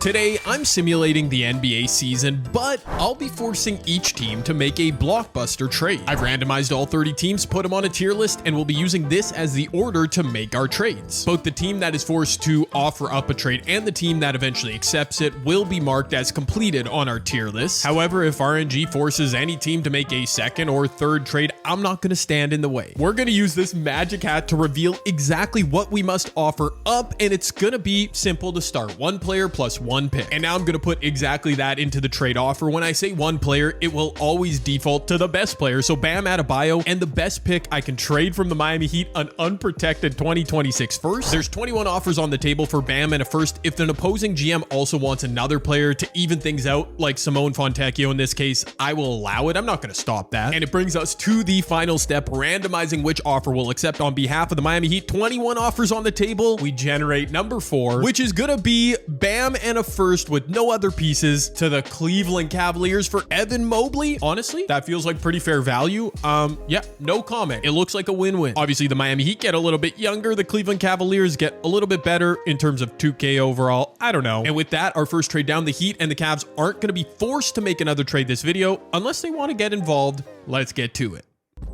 Today, I'm simulating the NBA season, but I'll be forcing each team to make a blockbuster trade. I've randomized all 30 teams, put them on a tier list, and we'll be using this as the order to make our trades. Both the team that is forced to offer up a trade and the team that eventually accepts it will be marked as completed on our tier list. However, if RNG forces any team to make a second or third trade, I'm not going to stand in the way. We're going to use this magic hat to reveal exactly what we must offer up, and it's going to be simple to start. One player plus one pick. And now I'm going to put exactly that into the trade offer. When I say one player, it will always default to the best player. So Bam Adebayo, and the best pick I can trade from the Miami Heat, an unprotected 2026 first. There's 21 offers on the table for Bam and a first. If an opposing GM also wants another player to even things out, like Simone Fontecchio in this case, I will allow it. I'm not going to stop that. And it brings us to the final step, randomizing which offer we'll accept on behalf of the Miami Heat. 21 offers on the table. We generate number 4, which is going to be Bam and a first with no other pieces to the Cleveland Cavaliers for Evan Mobley. Honestly, that feels like pretty fair value. Yeah, no comment. It looks like a win-win. Obviously, the Miami Heat get a little bit younger. The Cleveland Cavaliers get a little bit better in terms of 2K overall. I don't know. And with that, our first trade down, the Heat and the Cavs aren't going to be forced to make another trade this video unless they want to get involved. Let's get to it.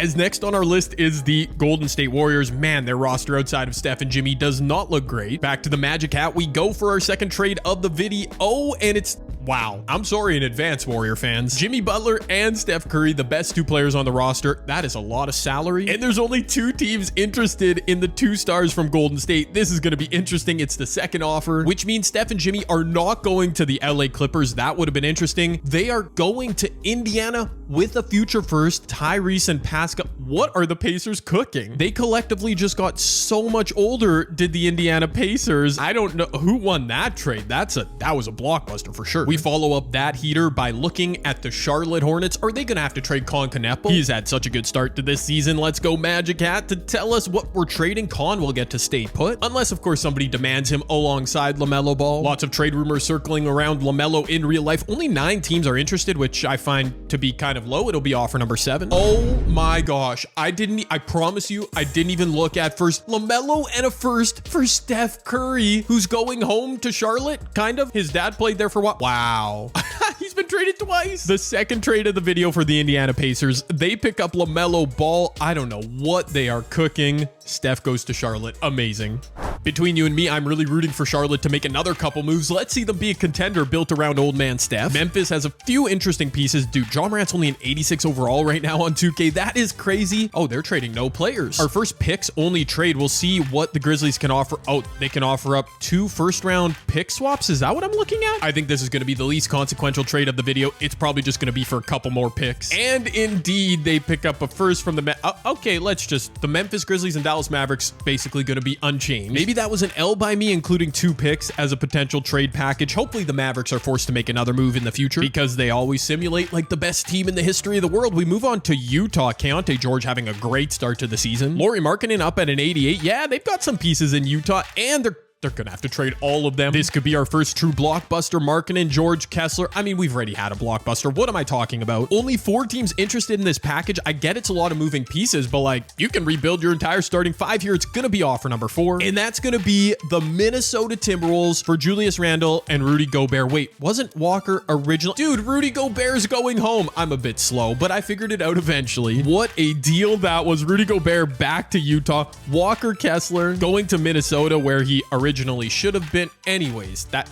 As next on our list is the Golden State Warriors. Man, their roster outside of Steph and Jimmy does not look great. Back to the Magic hat, we go for our second trade of the video. Oh, and it's... wow. I'm sorry in advance, Warrior fans. Jimmy Butler and Steph Curry, the best 2 players on the roster. That is a lot of salary. And there's only 2 teams interested in the 2 stars from Golden State. This is going to be interesting. It's the second offer, which means Steph and Jimmy are not going to the LA Clippers. That would have been interesting. They are going to Indiana with a future first, Tyrese and Pascal. What are the Pacers cooking? They collectively just got so much older, did the Indiana Pacers. I don't know who won that trade. That was a blockbuster for sure. We follow up that heater by looking at the Charlotte Hornets. Are they going to have to trade Con Canepo? He's had such a good start to this season. Let's go Magic Hat to tell us what we're trading. Con will get to stay put, unless of course somebody demands him alongside LaMelo Ball. Lots of trade rumors circling around LaMelo in real life. Only 9 teams are interested, which I find to be kind of low. It'll be offer number 7. Oh my gosh. I promise you, I didn't even look at first. LaMelo and a first for Steph Curry, who's going home to Charlotte, kind of. His dad played there for what? Wow. He's been traded twice. The second trade of the video for the Indiana Pacers. They pick up LaMelo Ball. I don't know what they are cooking. Steph goes to Charlotte. Amazing. Between you and me, I'm really rooting for Charlotte to make another couple moves. Let's see them be a contender built around old man Steph. Memphis has a few interesting pieces. Dude, Ja Morant's only an 86 overall right now on 2K. That is crazy. Oh, they're trading no players. Our first picks only trade. We'll see what the Grizzlies can offer. Oh, they can offer up 2 first-round pick swaps. Is that what I'm looking at? I think this is going to be the least consequential trade of the video. It's probably just going to be for a couple more picks. And indeed, they pick up a first from the... okay, the Memphis Grizzlies and Dallas Mavericks basically going to be unchanged. Maybe that was an L by me, including 2 picks as a potential trade package. Hopefully the Mavericks are forced to make another move in the future because they always simulate like the best team in the history of the world. We move on to Utah. Keontae George having a great start to the season. Lauri Markkanen up at an 88. Yeah, they've got some pieces in Utah, and they're going to have to trade all of them. This could be our first true blockbuster. Markkanen, George, Kessler. I mean, we've already had a blockbuster. What am I talking about? Only 4 teams interested in this package. I get it's a lot of moving pieces, but like, you can rebuild your entire starting 5 here. It's going to be offer number 4. And that's going to be the Minnesota Timberwolves for Julius Randle and Rudy Gobert. Wait, wasn't Walker original? Dude, Rudy Gobert's going home. I'm a bit slow, but I figured it out eventually. What a deal that was. Rudy Gobert back to Utah. Walker Kessler going to Minnesota where he originally should have been. Anyways, that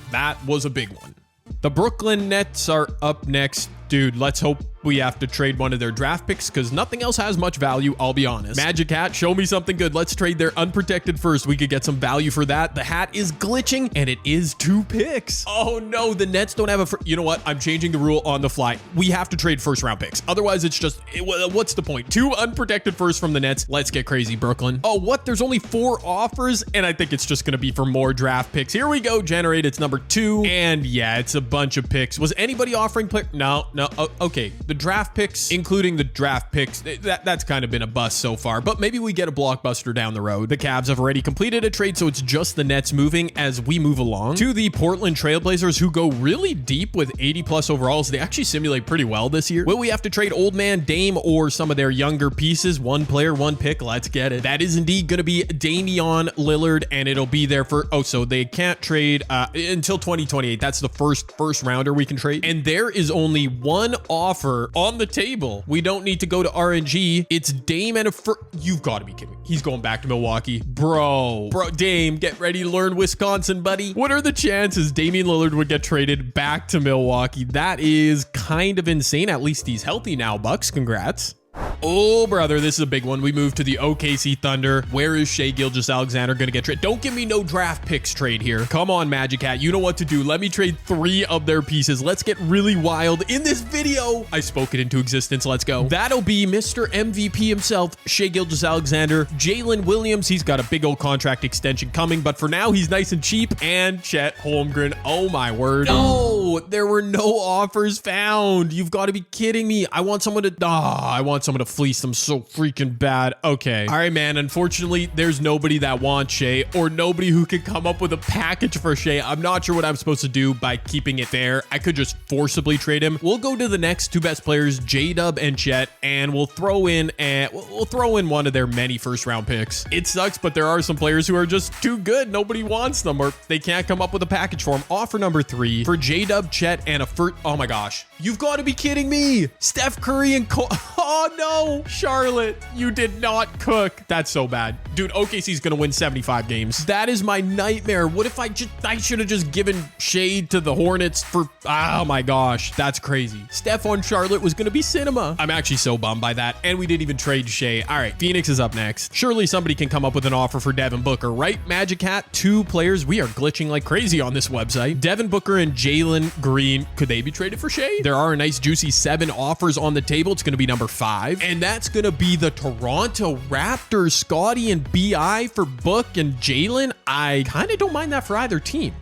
was a big one. The Brooklyn Nets are up next. Dude, let's hope we have to trade one of their draft picks because nothing else has much value, I'll be honest. Magic Hat, show me something good. Let's trade their unprotected first. We could get some value for that. The hat is glitching and it is 2 picks. Oh no, the Nets don't have a you know what? I'm changing the rule on the fly. We have to trade first round picks. Otherwise, it's just, what's the point? 2 unprotected first from the Nets. Let's get crazy, Brooklyn. Oh, what? There's only 4 offers and I think it's just going to be for more draft picks. Here we go. Generate. It's number 2. And yeah, it's a bunch of picks. Was anybody offering player? No. Okay. The the draft picks, including the draft picks, that's kind of been a bust so far, but maybe we get a blockbuster down the road. The Cavs have already completed a trade, so it's just the Nets moving as we move along. To the Portland Trailblazers, who go really deep with 80+ overalls. They actually simulate pretty well this year. Will we have to trade old man Dame or some of their younger pieces? One player, one pick. Let's get it. That is indeed going to be Damian Lillard, and it'll be there for, so they can't trade until 2028. That's the first rounder we can trade. And there is only one offer on the table. We don't need to go to RNG. It's Dame and you've got to be kidding me. He's going back to Milwaukee. Bro, Dame, get ready to learn Wisconsin, buddy. What are the chances Damian Lillard would get traded back to Milwaukee? That is kind of insane. At least he's healthy now, Bucks. Congrats. Oh, brother, this is a big one. We move to the OKC Thunder. Where is Shai Gilgeous-Alexander going to get traded? Don't give me no draft picks trade here. Come on, Magic Hat. You know what to do. Let me trade 3 of their pieces. Let's get really wild in this video. I spoke it into existence. Let's go. That'll be Mr. MVP himself, Shai Gilgeous-Alexander. Jalen Williams, he's got a big old contract extension coming, but for now, he's nice and cheap. And Chet Holmgren. Oh, my word. No, there were no offers found. You've got to be kidding me. I want someone to fleece them so freaking bad. Okay. All right, man. Unfortunately, there's nobody that wants Shai or nobody who can come up with a package for Shai. I'm not sure what I'm supposed to do by keeping it there. I could just forcibly trade him. We'll go to the next 2 best players, J-Dub and Chet, and we'll throw in one of their many first-round picks. It sucks, but there are some players who are just too good. Nobody wants them, or they can't come up with a package for them. Offer number 3 for J-Dub, Chet, and a first. Oh my gosh. You've got to be kidding me. Steph Curry and oh no, Charlotte, you did not cook. That's so bad. Dude, OKC's gonna win 75 games. That is my nightmare. What if I should have just given shade to the Hornets for, oh my gosh, that's crazy. Steph on Charlotte was gonna be cinema. I'm actually so bummed by that. And we didn't even trade Shai. All right, Phoenix is up next. Surely somebody can come up with an offer for Devin Booker, right? Magic Hat, 2 players. We are glitching like crazy on this website. Devin Booker and Jalen Green. Could they be traded for Shai? There are a nice juicy 7 offers on the table. It's gonna be number 5. And that's going to be the Toronto Raptors, Scotty and BI for Book and Jalen. I kind of don't mind that for either team.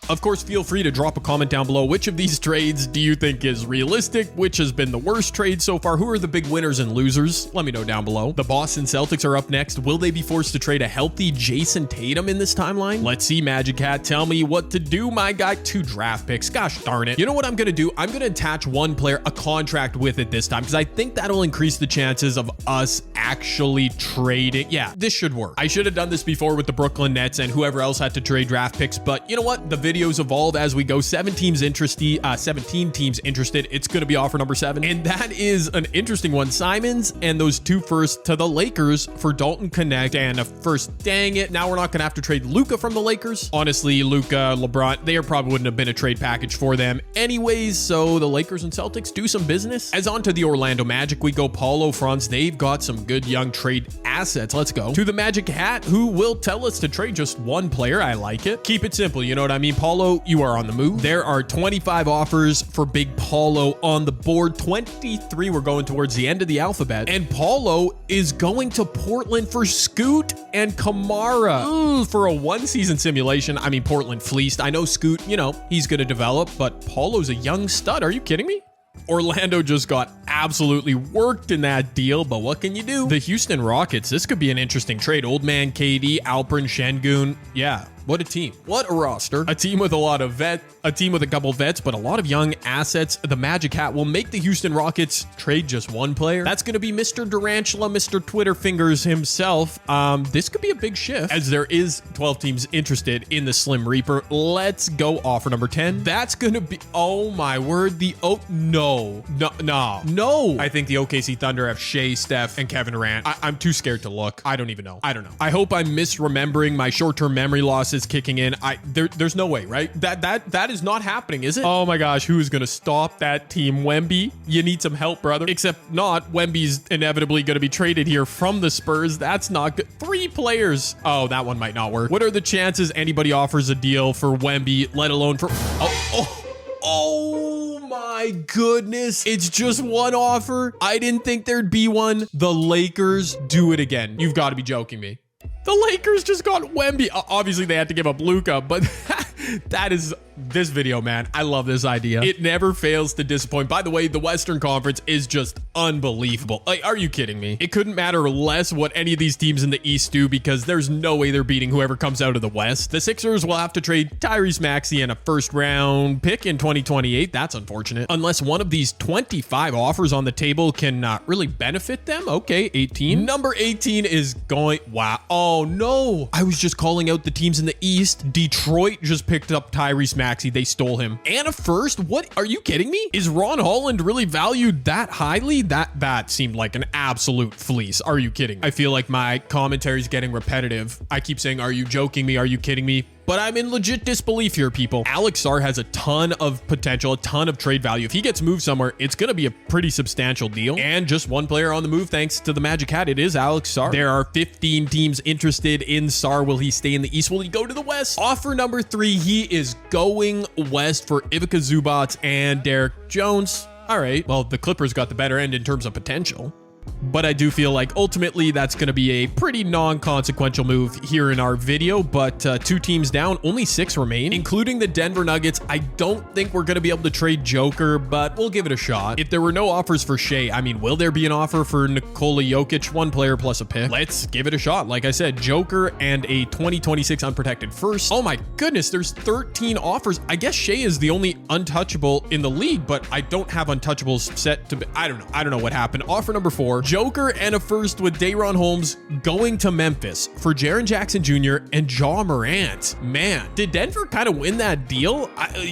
Of course, feel free to drop a comment down below. Which of these trades do you think is realistic? Which has been the worst trade so far? Who are the big winners and losers? Let me know down below. The Boston Celtics are up next. Will they be forced to trade a healthy Jason Tatum in this timeline? Let's see, Magic Hat. Tell me what to do, my guy. 2 draft picks. Gosh darn it. You know what I'm going to do? I'm going to attach one player, a contract with it this time, because I think that'll increase the chances of us actually trading. Yeah, this should work. I should have done this before with the Brooklyn Nets and whoever else had to trade draft picks, but you know what? The videos evolve as we go. 17 teams interested. It's going to be offer number 7. And that is an interesting one. Simons and those 2 firsts to the Lakers for Dalton Connect and a first. Dang it. Now we're not going to have to trade Luka from the Lakers. Honestly, Luka, LeBron, they probably wouldn't have been a trade package for them anyways. So the Lakers and Celtics do some business. As on to the Orlando Magic, we go. Paulo Franz. They've got some good young trade assets. Let's go to the Magic Hat, who will tell us to trade just one player. I like it. Keep it simple. You know what I mean? Paulo, you are on the move. There are 25 offers for Big Paulo on the board. 23. We're going towards the end of the alphabet. And Paulo is going to Portland for Scoot and Kamara. Ooh, for a 1-season simulation. I mean, Portland fleeced. I know Scoot, you know, he's going to develop, but Paulo's a young stud. Are you kidding me? Orlando just got absolutely worked in that deal, but what can you do? The Houston Rockets, this could be an interesting trade. Old man KD, Alperen Şengün. Yeah. What a team. What a roster. A team with a lot of a team with a couple vets, but a lot of young assets. The Magic Hat will make the Houston Rockets trade just one player. That's going to be Mr. Durantula, Mr. Twitter Fingers himself. This could be a big shift as there is 12 teams interested in the Slim Reaper. Let's go offer number 10. That's going to be, oh my word. No. I think the OKC Thunder have Shai, Steph, and Kevin Durant. I'm too scared to look. I don't even know. I don't know. I hope I'm misremembering. My short-term memory loss is kicking in. There's no way, right? That is not happening, is it? Oh my gosh, who's gonna stop that team? Wemby, you need some help, brother. Except not. Wemby's inevitably gonna be traded here from the Spurs. That's not good. 3 players. Oh, that one might not work. What are the chances anybody offers a deal for Wemby, let alone for Oh my goodness. It's just one offer. I didn't think there'd be one. The Lakers do it again. You've got to be joking me. The Lakers just got Wemby. Obviously, they had to give up Luka, but that is This video, man, I love this idea. It never fails to disappoint. By the way, the Western Conference is just unbelievable. Like, are you kidding me? It couldn't matter less what any of these teams in the East do because there's no way they're beating whoever comes out of the West. The Sixers will have to trade Tyrese Maxey and a first-round pick in 2028. That's unfortunate. Unless one of these 25 offers on the table can really benefit them. Okay, 18. Number 18 is going... Wow. Oh, no. I was just calling out the teams in the East. Detroit just picked up Tyrese Maxey. They stole him. And a first? What? Are you kidding me? Is Ron Holland really valued that highly? That seemed like an absolute fleece. Are you kidding me? I feel like my commentary is getting repetitive. I keep saying, are you joking me? Are you kidding me? But I'm in legit disbelief here, people. Alex Sarr has a ton of potential, a ton of trade value. If he gets moved somewhere, it's going to be a pretty substantial deal. And just one player on the move, thanks to the Magic Hat. It is Alex Sarr. There are 15 teams interested in Sarr. Will he stay in the East? Will he go to the West? Offer number 3, he is going West for Ivica Zubac and Derek Jones. All right, well, the Clippers got the better end in terms of potential. But I do feel like ultimately that's going to be a pretty non-consequential move here in our video. But 2 teams down, only 6 remain, including the Denver Nuggets. I don't think we're going to be able to trade Joker, but we'll give it a shot. If there were no offers for Shea, I mean, will there be an offer for Nikola Jokic, 1 player plus a pick? Let's give it a shot. Like I said, Joker and a 2026 unprotected first. Oh my goodness, there's 13 offers. I guess Shea is the only untouchable in the league, but I don't have untouchables set to be. I don't know what happened. Offer number 4. Joker and a first with Day'Ron Holmes going to Memphis for Jaren Jackson Jr. and Ja Morant. Man, did Denver kind of win that deal?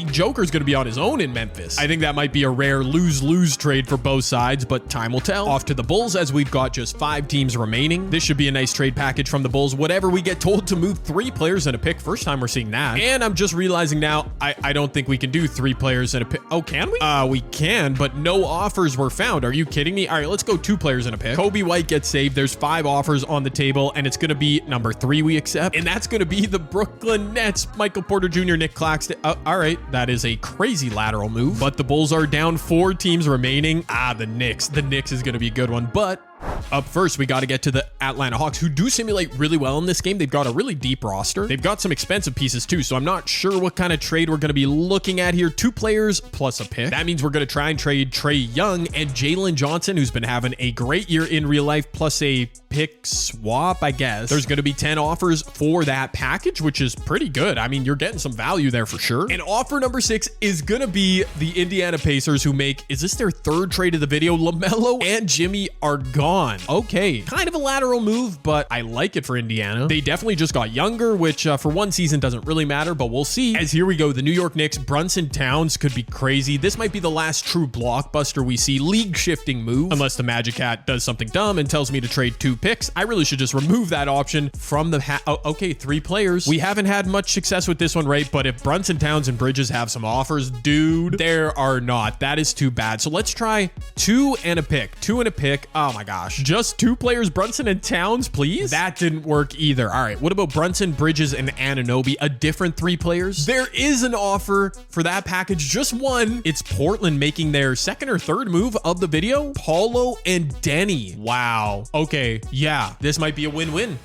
Joker's going to be on his own in Memphis. I think that might be a rare lose-lose trade for both sides, but time will tell. Off to the Bulls as we've got just 5 teams remaining. This should be a nice trade package from the Bulls. Whatever we get told to move 3 players and a pick. First time we're seeing that. And I'm just realizing now, I don't think we can do 3 players and a pick. Oh, can we? We can, but no offers were found. Are you kidding me? All right, let's go 2 players and a pick. Kobe White gets saved. There's 5 offers on the table, and it's going to be number 3 we accept, and that's going to be the Brooklyn Nets. Michael Porter Jr., Nick Claxton. All right, that is a crazy lateral move, but the Bulls are down 4 teams remaining. The Knicks. The Knicks is going to be a good one, but up first, we got to get to the Atlanta Hawks, who do simulate really well in this game. They've got a really deep roster. They've got some expensive pieces too, so I'm not sure what kind of trade we're going to be looking at here. 2 players plus a pick. That means we're going to try and trade Trae Young and Jalen Johnson, who's been having a great year in real life, plus a pick swap, I guess. There's going to be 10 offers for that package, which is pretty good. I mean, you're getting some value there for sure. And offer number 6 is going to be the Indiana Pacers, who make, is this their 3rd trade of the video? LaMelo and Jimmy are gone. Okay, kind of a lateral move, but I like it for Indiana. They definitely just got younger, which for one season doesn't really matter, but we'll see. As here we go, the New York Knicks, Brunson Towns could be crazy. This might be the last true blockbuster we see. League shifting move, unless the Magic Hat does something dumb and tells me to trade 2 picks. I really should just remove that option from the hat. Oh, okay, 3 players. We haven't had much success with this one, right? But if Brunson Towns and Bridges have some offers, dude, there are not. That is too bad. So let's try 2 and a pick. 2 and a pick. Oh my gosh. Just 2 players, Brunson and Towns, please? That didn't work either. All right, what about Brunson, Bridges, and Anunoby? A different 3 players? There is an offer for that package, just 1. It's Portland making their 2nd or 3rd move of the video. Paulo and Denny. Wow. Okay, yeah, this might be a win-win.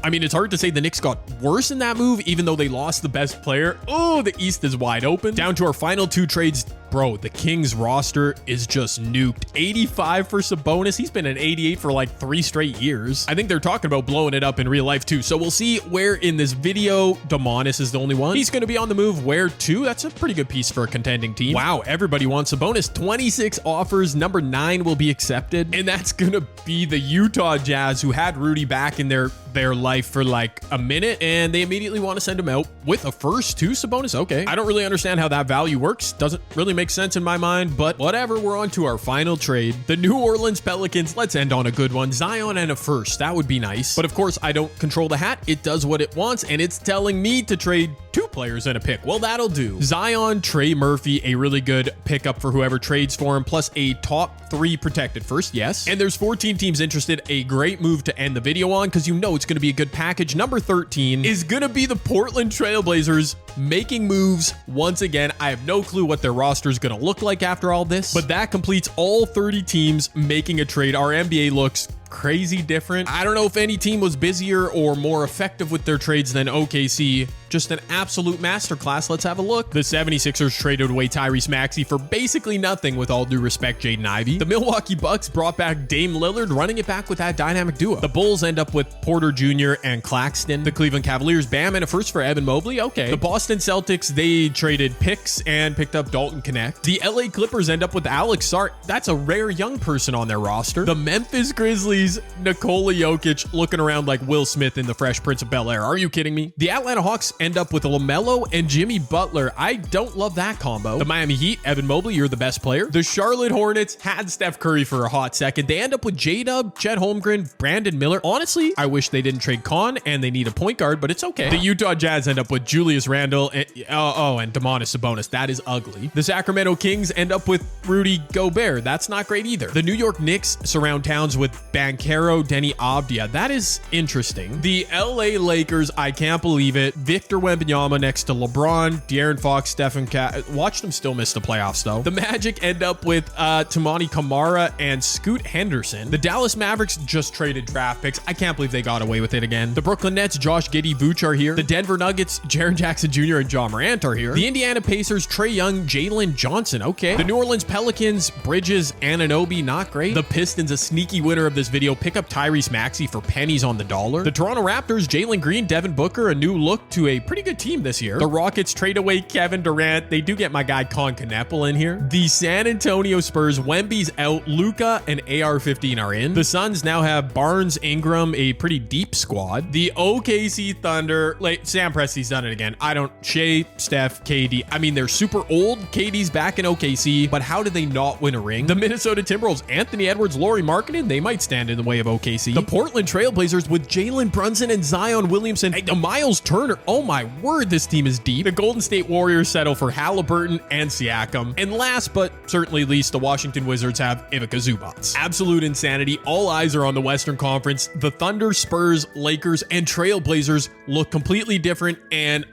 I mean, it's hard to say the Knicks got worse in that move, even though they lost the best player. Oh, the East is wide open. Down to our final 2 trades. Bro, the Kings roster is just nuked. 85 for Sabonis. He's been an 88 for like 3 straight years. I think they're talking about blowing it up in real life too. So we'll see where in this video. Demonis is the only one. He's going to be on the move. Where to? That's a pretty good piece for a contending team. Wow, everybody wants Sabonis. 26 offers. Number 9 will be accepted. And that's going to be the Utah Jazz, who had Rudy back in their life for like a minute, and they immediately want to send him out with a first to Sabonis. Okay. I don't really understand how that value works. Doesn't really make sense in my mind, but whatever. We're on to our final trade. The New Orleans Pelicans. Let's end on a good one. Zion and a first. That would be nice. But of course, I don't control the hat. It does what it wants, and it's telling me to trade 2 players and a pick. Well, that'll do. Zion, Trey Murphy, a really good pickup for whoever trades for him, plus a top 3 protected first. Yes. And there's 14 teams interested. A great move to end the video on, because you know it's going to be a good package. Number 13 is going to be the Portland Trailblazers making moves once again. I have no clue what their roster is going to look like after all this, but that completes all 30 teams making a trade. Our NBA looks crazy different. I don't know if any team was busier or more effective with their trades than OKC. just an absolute masterclass. Let's have a look. The 76ers traded away Tyrese Maxey for basically nothing, with all due respect, Jaden Ivey. The Milwaukee Bucks brought back Dame Lillard, running it back with that dynamic duo. The Bulls end up with Porter Jr. and Claxton. The Cleveland Cavaliers, bam, and a first for Evan Mobley. Okay. The Boston Celtics, they traded picks and picked up Dalton Connect. The LA Clippers end up with Alex Sarr. That's a rare young person on their roster. The Memphis Grizzlies, Nikola Jokic looking around like Will Smith in The Fresh Prince of Bel-Air. Are you kidding me? The Atlanta Hawks end up with LaMelo and Jimmy Butler. I don't love that combo. The Miami Heat, Evan Mobley, you're the best player. The Charlotte Hornets had Steph Curry for a hot second. They end up with J-Dub, Chet Holmgren, Brandon Miller. Honestly, I wish they didn't trade Con, and they need a point guard, but it's okay. The Utah Jazz end up with Julius Randle and Domantas Sabonis. That is ugly. The Sacramento Kings end up with Rudy Gobert. That's not great either. The New York Knicks surround towns with Banchero, Denny Avdia. That is interesting. The LA Lakers, I can't believe it. Victor Wembanyama next to LeBron, De'Aaron Fox, Stephen watch them still miss the playoffs though. The Magic end up with Tamani Kamara and Scoot Henderson. The Dallas Mavericks just traded draft picks. I can't believe they got away with it again. The Brooklyn Nets, Josh Giddey, Vooch are here. The Denver Nuggets, Jaren Jackson Jr. and John Morant are here. The Indiana Pacers, Trae Young, Jalen Johnson. Okay. The New Orleans Pelicans, Bridges, Anunoby, not great. The Pistons, a sneaky winner of this video, pick up Tyrese Maxey for pennies on the dollar. The Toronto Raptors, Jalen Green, Devin Booker, a new look to a pretty good team this year. The Rockets trade away Kevin Durant. They do get my guy Con Kneppel in here. The San Antonio Spurs, Wemby's out, Luka and AR-15 are in. The Suns now have Barnes, Ingram, a pretty deep squad. The OKC Thunder, like Sam Presti's done it again. Shea, Steph, KD. I mean, they're super old. KD's back in OKC, but how did they not win a ring? The Minnesota Timberwolves, Anthony Edwards, Lauri Markkanen, they might stand in the way of OKC. The Portland Trailblazers with Jalen Brunson and Zion Williamson. Hey, Miles Turner. Oh my word, this team is deep. The Golden State Warriors settle for Halliburton and Siakam. And last but certainly least, the Washington Wizards have Ivica Zubac. Absolute insanity. All eyes are on the Western Conference. The Thunder, Spurs, Lakers, and Trailblazers look completely different and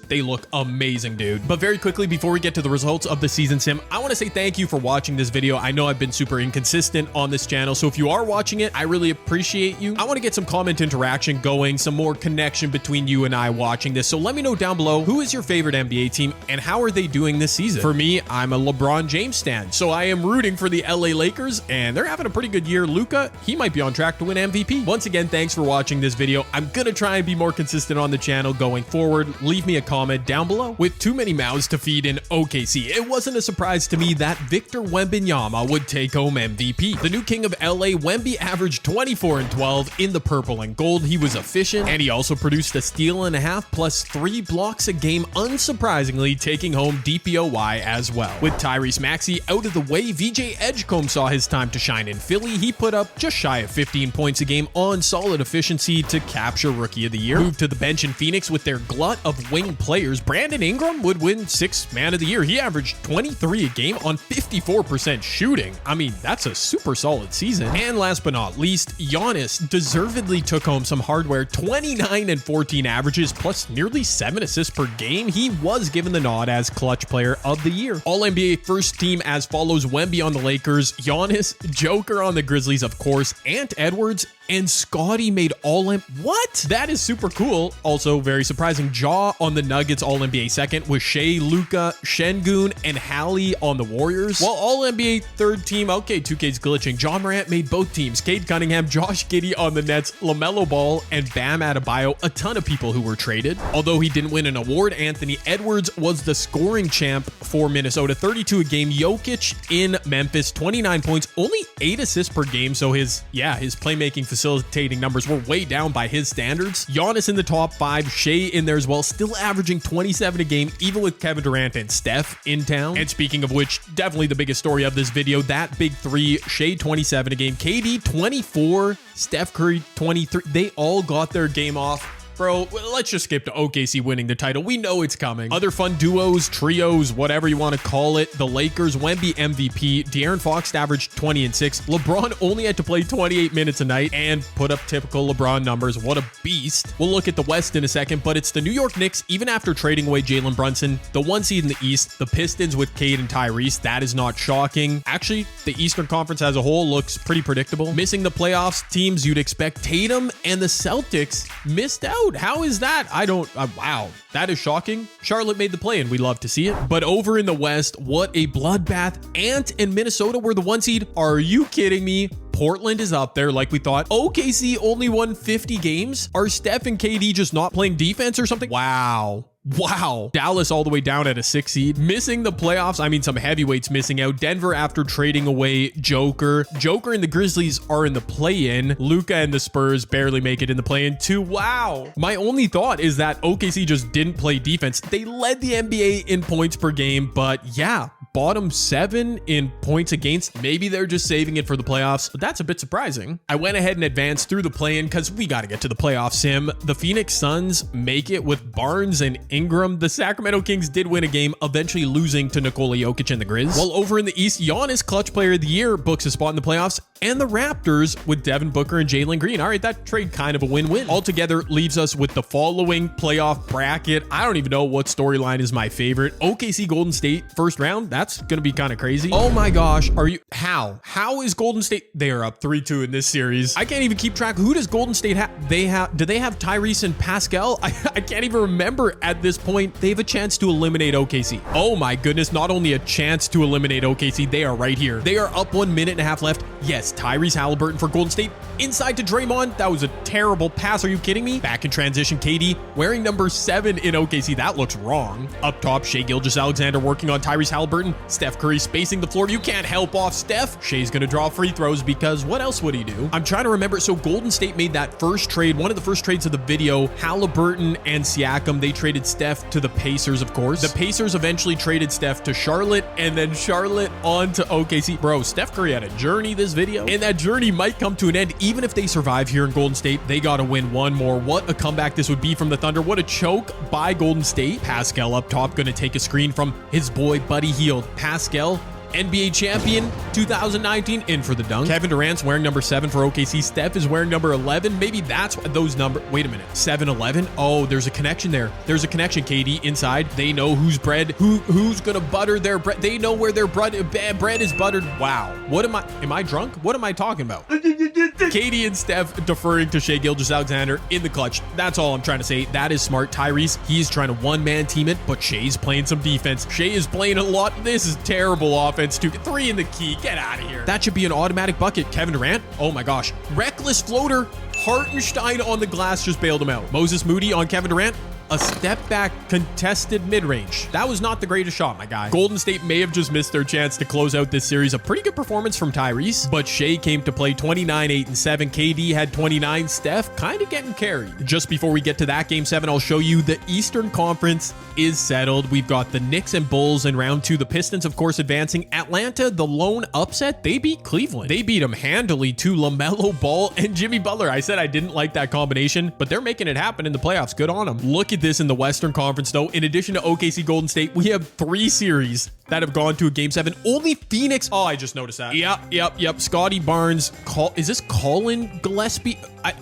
they look amazing, dude. But very quickly, before we get to the results of the season sim, I want to say thank you for watching this video. I know I've been super inconsistent on this channel, so if you are watching it, I really appreciate you. I want to get some comment interaction going, some more connection between you and I watching this. So let me know down below, who is your favorite NBA team and how are they doing this season? For me, I'm a LeBron James stan, so I am rooting for the LA Lakers, and they're having a pretty good year. Luka, he might be on track to win MVP. Once again, thanks for watching this video. I'm gonna try and be more consistent on the channel going forward. Leave me a comment down below. With too many mouths to feed in OKC, it wasn't a surprise to me that Victor Wembanyama would take home MVP. The new king of LA, Wemby averaged 24 and 12 in the purple and gold. He was efficient, and he also produced a steal and a half plus 3 blocks a game, unsurprisingly taking home DPOY as well. With Tyrese Maxey out of the way, VJ Edgecombe saw his time to shine in Philly. He put up just shy of 15 points a game on solid efficiency to capture Rookie of the Year. Moved to the bench in Phoenix with their glut of wing players. Brandon Ingram would win 6th Man of the Year. He averaged 23 a game on 54% shooting. I mean, that's a super solid season. And last but not least, Giannis deservedly took home some hardware, 29 and 14 averages plus nearly 7 assists per game. He was given the nod as clutch player of the year. All NBA first team as follows: Wemby on the Lakers, Giannis, Joker on the Grizzlies, of course, Ant Edwards, and Scotty made What? That is super cool. Also very surprising, Ja on the Nuggets All-NBA second, with Shea, Luka, Şengün, and Hallie on the Warriors. While All-NBA third team, okay, 2K's glitching, John Morant made both teams. Cade Cunningham, Josh Giddey on the Nets, LaMelo Ball, and Bam Adebayo, a ton of people who were traded. Although he didn't win an award, Anthony Edwards was the scoring champ for Minnesota, 32 a game. Jokic in Memphis, 29 points, only 8 assists per game, so his playmaking facilitating numbers were way down by his standards. Giannis in the top 5, Shea in there as well, still averaging 27 a game, even with Kevin Durant and Steph in town. And speaking of which, definitely the biggest story of this video, that big three, Shea 27 a game, KD 24, Steph Curry 23. They all got their game off. Bro, let's just skip to OKC winning the title. We know it's coming. Other fun duos, trios, whatever you want to call it. The Lakers, Wemby MVP. De'Aaron Fox averaged 20 and 6. LeBron only had to play 28 minutes a night and put up typical LeBron numbers. What a beast. We'll look at the West in a second, but it's the New York Knicks, even after trading away Jalen Brunson, the 1 seed in the East. The Pistons with Cade and Tyrese. That is not shocking. Actually, the Eastern Conference as a whole looks pretty predictable. Missing the playoffs, teams you'd expect. Tatum and the Celtics missed out. Dude, how is that? I don't, wow, that is shocking. Charlotte made the play and we love to see it. But over in the West, what a bloodbath. Ant and Minnesota were the 1 seed. Are you kidding me? Portland is up there like we thought. OKC only won 50 games. Are Steph and KD just not playing defense or something? Wow. Wow. Dallas all the way down at a 6 seed. Missing the playoffs. I mean, some heavyweights missing out. Denver after trading away Joker. Joker and the Grizzlies are in the play-in. Luka and the Spurs barely make it in the play-in too. Wow. My only thought is that OKC just didn't play defense. They led the NBA in points per game, but yeah, bottom 7 in points against. Maybe they're just saving it for the playoffs, but that's a bit surprising. I went ahead and advanced through the play-in because we got to get to the playoff sim. The Phoenix Suns make it with Barnes and Ingram. The Sacramento Kings did win a game, eventually losing to Nikola Jokic and the Grizz. While over in the East, Giannis, clutch player of the year, books a spot in the playoffs, and the Raptors with Devin Booker and Jalen Green. All right, that trade kind of a win-win. Altogether leaves us with the following playoff bracket. I don't even know what storyline is my favorite. OKC Golden State first round. That's going to be kind of crazy. Oh my gosh. Are you, how is Golden State? They are up 3-2 in this series. I can't even keep track. Who does Golden State have? Do they have Tyrese and Pascal? I can't even remember at this point. They have a chance to eliminate OKC. Oh my goodness. Not only a chance to eliminate OKC, they are right here. They are up 1 minute and a half left. Yes, Tyrese Halliburton for Golden State. Inside to Draymond. That was a terrible pass. Are you kidding me? Back in transition, KD wearing number 7 in OKC. That looks wrong. Up top, Shai Gilgeous-Alexander working on Tyrese Halliburton. Steph Curry spacing the floor. You can't help off Steph. Shai's going to draw free throws because what else would he do? I'm trying to remember. So Golden State made that first trade, one of the first trades of the video. Halliburton and Siakam, they traded Steph to the Pacers, of course. The Pacers eventually traded Steph to Charlotte and then Charlotte on to OKC. Bro, Steph Curry had a journey this video, and that journey might come to an end. Even if they survive here in Golden State, they got to win one more. What a comeback this would be from the Thunder. What a choke by Golden State. Pascal up top, going to take a screen from his boy Buddy Hield. Pascal, NBA champion 2019, in for the dunk. Kevin Durant's wearing number 7 for OKC. Steph is wearing number 11. Maybe that's what those number. Wait a minute. 7-11. Oh, there's a connection there. There's a connection. KD inside. They know who's bread. Who's gonna butter their bread. They know where their bread is buttered. Wow. What am I drunk? What am I talking about? KD and Steph deferring to Shai Gilgeous-Alexander in the clutch. That's all I'm trying to say. That is smart. Tyrese, he's trying to one-man team it, but Shai's playing some defense. Shai is playing a lot. This is terrible offense. 3 in the key. Get out of here. That should be an automatic bucket. Kevin Durant. Oh my gosh. Reckless floater. Hartenstein on the glass just bailed him out. Moses Moody on Kevin Durant. A step back contested mid-range. That was not the greatest shot, my guy. Golden State may have just missed their chance to close out this series. A pretty good performance from Tyrese, but Shai came to play 29, 8, and 7. KD had 29. Steph kind of getting carried. Just before we get to that game 7, I'll show you the Eastern Conference is settled. We've got the Knicks and Bulls in round 2. The Pistons, of course, advancing. Atlanta, the lone upset. They beat Cleveland. They beat them handily to LaMelo Ball and Jimmy Butler. I said I didn't like that combination, but they're making it happen in the playoffs. Good on them. Look at this in the Western Conference, though. In addition to OKC Golden State, we have 3 series that have gone to a game 7. Only Phoenix. Oh, I just noticed that. Yep. Scotty Barnes. Is this Colin Gillespie?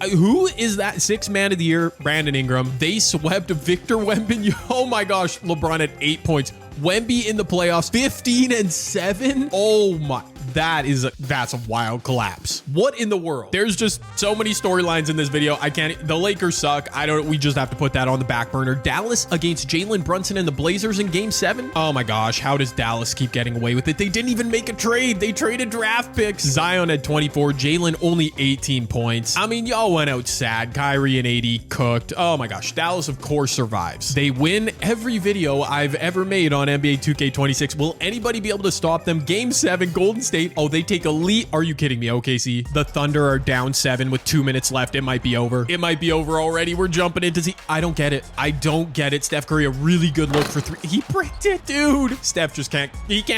Who is that? 6th man of the year, Brandon Ingram. They swept Victor Wembanyama. Oh my gosh. LeBron at 8 points. Wemby in the playoffs, 15 and 7. Oh my. That's a wild collapse. What in the world? There's just so many storylines in this video. The Lakers suck. We just have to put that on the back burner. Dallas against Jalen Brunson and the Blazers in game 7. Oh my gosh. How does Dallas keep getting away with it? They didn't even make a trade. They traded draft picks. Zion had 24. Jalen only 18 points. I mean, y'all went out sad. Kyrie and AD cooked. Oh my gosh. Dallas, of course, survives. They win every video I've ever made on NBA 2K26. Will anybody be able to stop them? Game 7, Golden State. Oh, they take a lead. Are you kidding me, OKC? The Thunder are down 7 with 2 minutes left. It might be over. It might be over already. We're jumping into I don't get it. I don't get it. Steph Curry, a really good look for 3. He bricked it, dude. Steph just can't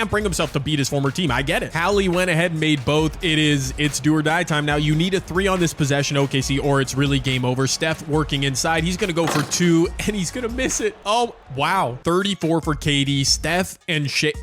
bring himself to beat his former team. I get it. Hallie went ahead and made both. It's do or die time now. You need a 3 on this possession, OKC, or it's really game over. Steph working inside. He's going to go for 2 and he's going to miss it. Oh, wow. 34 for KD. Steph and Shai.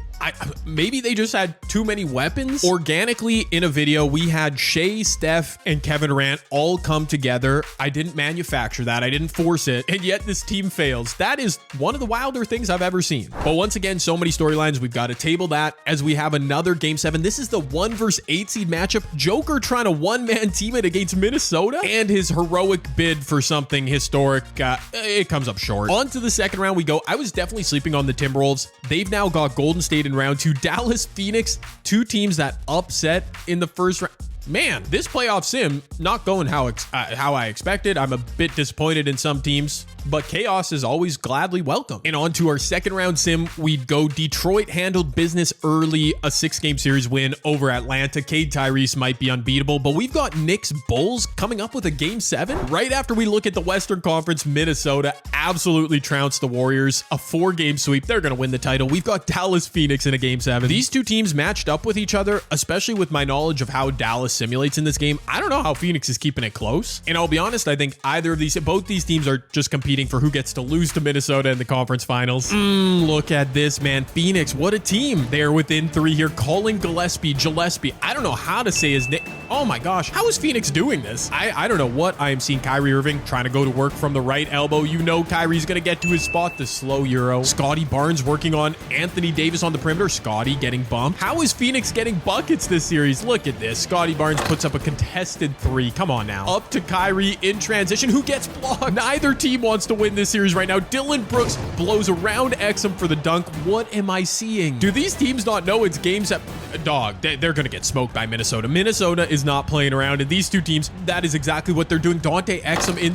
Maybe they just had too many weapons. Organically in a video, we had Shea, Steph, and Kevin Durant all come together. I didn't manufacture that. I didn't force it. And yet this team fails. That is one of the wilder things I've ever seen. But once again, so many storylines. We've got to table that as we have another game 7. This is the 1 versus 8 seed matchup. Joker trying to one-man team it against Minnesota, and his heroic bid for something historic, it comes up short. On to the second round we go. I was definitely sleeping on the Timberwolves. They've now got Golden State in round 2, Dallas, Phoenix, 2 teams that upset in the first round. Man, this playoff sim not going how I expected. I'm a bit disappointed in some teams, but chaos is always gladly welcome. And on to our second round sim, we'd go Detroit handled business early, a 6-game series win over Atlanta. Cade Tyrese might be unbeatable, but we've got Knicks Bulls coming up with a game 7. Right after we look at the Western Conference, Minnesota absolutely trounced the Warriors. A 4-game sweep. They're going to win the title. We've got Dallas Phoenix in a game 7. These two teams matched up with each other, especially with my knowledge of how Dallas simulates in this game. I don't know how Phoenix is keeping it close. And I'll be honest, I think both these teams are just competing for who gets to lose to Minnesota in the conference finals. Look at this, man. Phoenix, what a team. They're within 3 here. Calling Gillespie. I don't know how to say his name. Oh my gosh. How is Phoenix doing this? I don't know what I am seeing. Kyrie Irving trying to go to work from the right elbow. You know Kyrie's going to get to his spot. The slow Euro. Scotty Barnes working on Anthony Davis on the perimeter. Scotty getting bumped. How is Phoenix getting buckets this series? Look at this. Scotty Barnes puts up a contested 3. Come on now. Up to Kyrie in transition. Who gets blocked? Neither team wants to win this series right now. Dylan Brooks blows around Exum for the dunk. What am I seeing? Do these teams not know it's game 7? Dog, they're going to get smoked by Minnesota. Minnesota is not playing around, and these two teams, that is exactly what they're doing. Dante Exum in...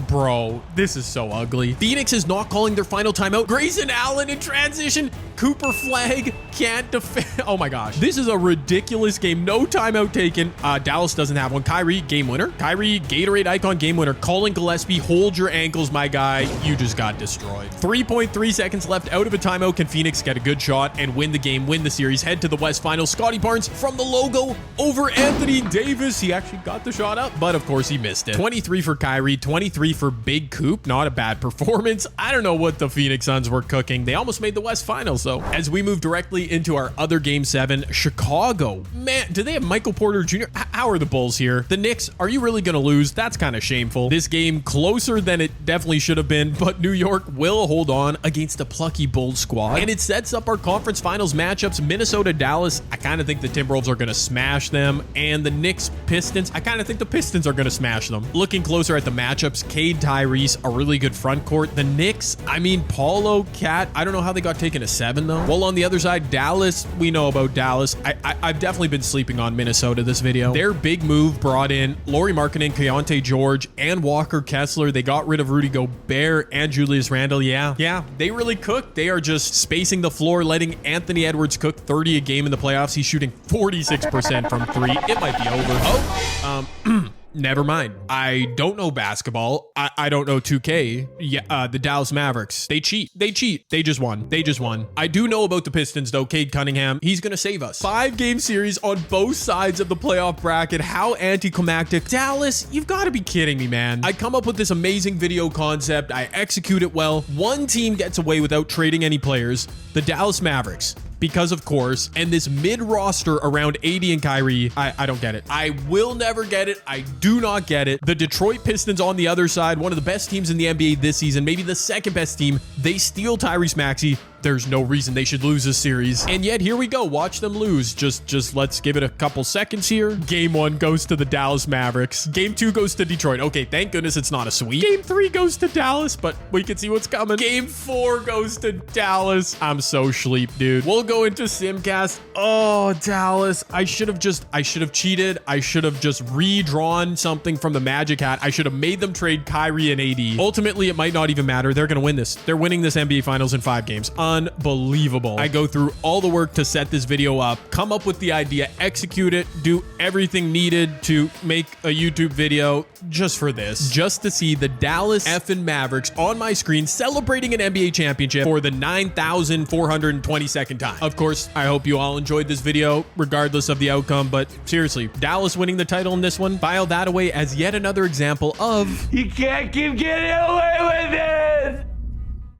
Bro, this is so ugly. Phoenix is not calling their final timeout. Grayson Allen in transition. Cooper Flag can't defend. Oh my gosh. This is a ridiculous game. No timeout taken. Dallas doesn't have one. Kyrie, game winner. Kyrie, Gatorade icon, game winner. Calling Gillespie, hold your ankles, my guy. You just got destroyed. 3.3 seconds left out of a timeout. Can Phoenix get a good shot and win the game, win the series, head to the West Finals? Scotty Barnes from the logo over Anthony Davis. He actually got the shot up, but of course he missed it. 23 for Kyrie, 23 for Big Coop. Not a bad performance. I don't know what the Phoenix Suns were cooking. They almost made the West Finals though. As we move directly into our other game 7, Chicago. Man, do they have Michael Porter Jr.? How are the Bulls here? The Knicks, are you really going to lose? That's kind of shameful. This game closer than it definitely should have been, but New York will hold on against a plucky Bulls squad. And it sets up our conference finals matchups. Minnesota, Dallas. I kind of think the Timberwolves are going to smash them. And the Knicks, Pistons. I kind of think the Pistons are going to smash them. Looking closer at the matchups, Cade Tyrese, a really good front court. The Knicks, I mean, Paulo, Cat, I don't know how they got taken to 7 though. While on the other side, Dallas, we know about Dallas. I've definitely been sleeping on Minnesota this video. Their big move brought in Lauri Markkanen, Keontae George, and Walker Kessler. They got rid of Rudy Gobert and Julius Randle. Yeah, they really cooked. They are just spacing the floor, letting Anthony Edwards cook 30 a game in the playoffs. He's shooting 46% from 3. It might be over. Never mind. I don't know basketball. I don't know 2K. Yeah, the Dallas Mavericks. They cheat. They just won. I do know about the Pistons though. Cade Cunningham. He's gonna save us. 5-game series on both sides of the playoff bracket. How anticlimactic. Dallas, you've got to be kidding me, man. I come up with this amazing video concept. I execute it well. One team gets away without trading any players. The Dallas Mavericks. Because of course, and this mid-roster around AD and Kyrie, I don't get it. I will never get it. I do not get it. The Detroit Pistons on the other side, one of the best teams in the NBA this season, maybe the second best team. They steal Tyrese Maxey. There's no reason they should lose this series. And yet here we go. Watch them lose. Just let's give it a couple seconds here. Game 1 goes to the Dallas Mavericks. Game 2 goes to Detroit. Okay, thank goodness it's not a sweep. Game 3 goes to Dallas, but we can see what's coming. Game 4 goes to Dallas. I'm so sleep, dude. We'll go into Simcast. Oh, Dallas. I should have cheated. I should have just redrawn something from the Magic hat. I should have made them trade Kyrie and AD. Ultimately, it might not even matter. They're going to win this. They're winning this NBA Finals in 5 games. Unbelievable. I go through all the work to set this video up, come up with the idea, execute it, do everything needed to make a YouTube video just for this, just to see the Dallas effing Mavericks on my screen celebrating an NBA championship for the 9,422nd time. Of course, I hope you all enjoyed this video regardless of the outcome, but seriously, Dallas winning the title in this one, file that away as yet another example of you can't keep getting away with it.